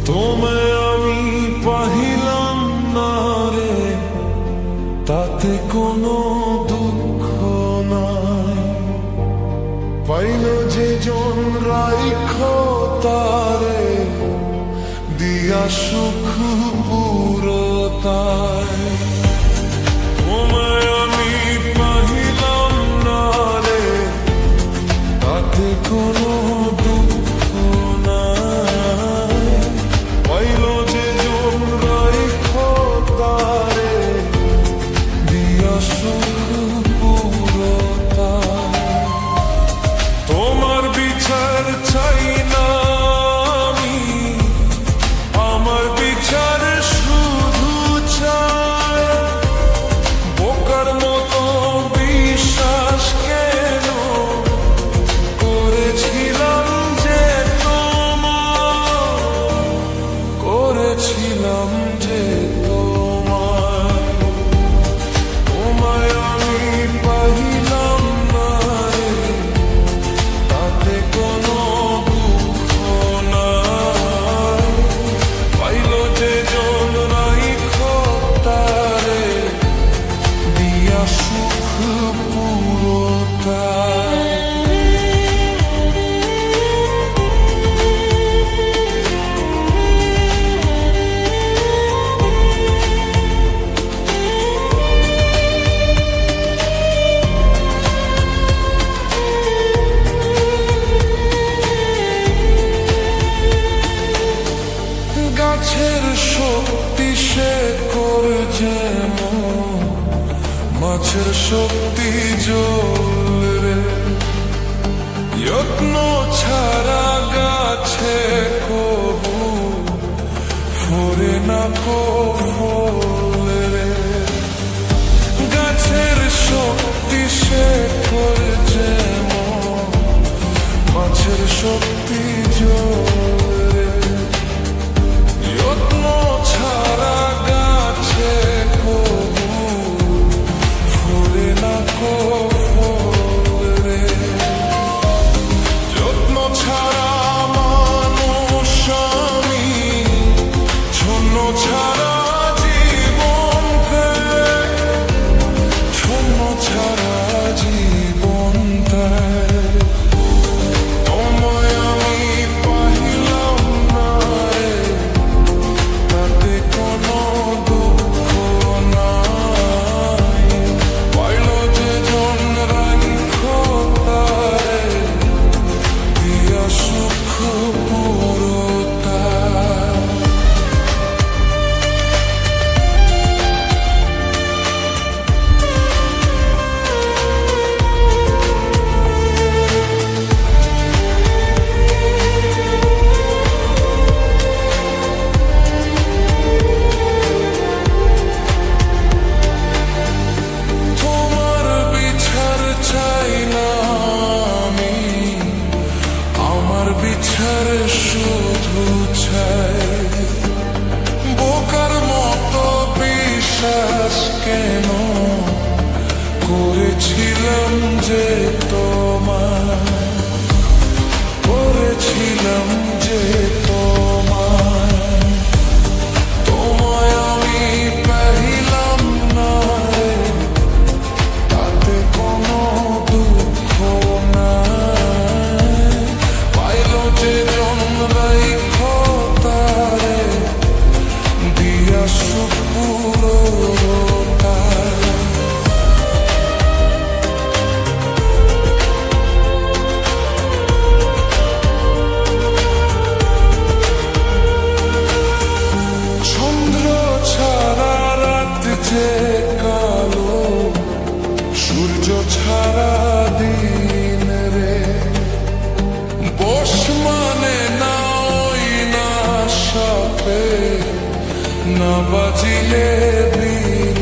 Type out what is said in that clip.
তোমায় আমি পাহিলাম না রে, তাতে কোনো দুঃখ নাই। পাইল যে জন রাইখ তারে, দিয়া সুখ পুরতায়। তোমায় আমি পাহিলাম না রে, তাতে কোনো দুঃখ নাই। পাইল যে জন রাইখ তারে, দিয়া সুখ পুরতায়। তোমার বিচার চাই না আমি, আমার বিচার শুধু চাই। বোকার মতো বিশ্বাস কেন করেছিলাম যে তোমার, করেছিলাম যে তোমায়। তোমায় আমি পাহিলাম না রে, তাতে কোনো দুঃখ নাই। পাইল যে জন রাইখ তারে, দিয়া সুখ পুরতায়। গাছের শক্তি সে করে যেমন, মাছের শক্তি জল রে। যত্ন ছাড়া গাছে কবু ফোরে না কো ফল রে। গাছের শক্তি সে করে যেমন, মাছের শক্তি জল রে। যত্ন ছাড়া গাছে কবু ফোরে না কো ফল রে। যত্ন ছাড়া মানুষ আমি, শূন্য ছাড়া জীবন দেয়, শূন্য ছাড়া জীবন দেয়। তোমায় আমি পাহিলাম না রে, তাতে কোনো দুঃখ নাই। পাইল যে জন রাইখ তারে, দিয়া সুখ পুরতায়। তোমার বিচার চাই না আমি, আমার বিচার শুধু চাই। বোকার মতো বিশ্বাস কেন করেছিলাম যে তোমায়, করেছিলাম যে তোমায়। তোমায় আমি পাহিলাম না রে, তাতে কোনো দুঃখ নাই। পাইল যে জন রাইখ তারে, দিয়া সুখ পুরতায়। চন্দ্র ছাড়া রাত যে কালো, সূর্য ছাড়া দিন রে। বস মানে না ওই না সাপে, না বাজিলে বীণ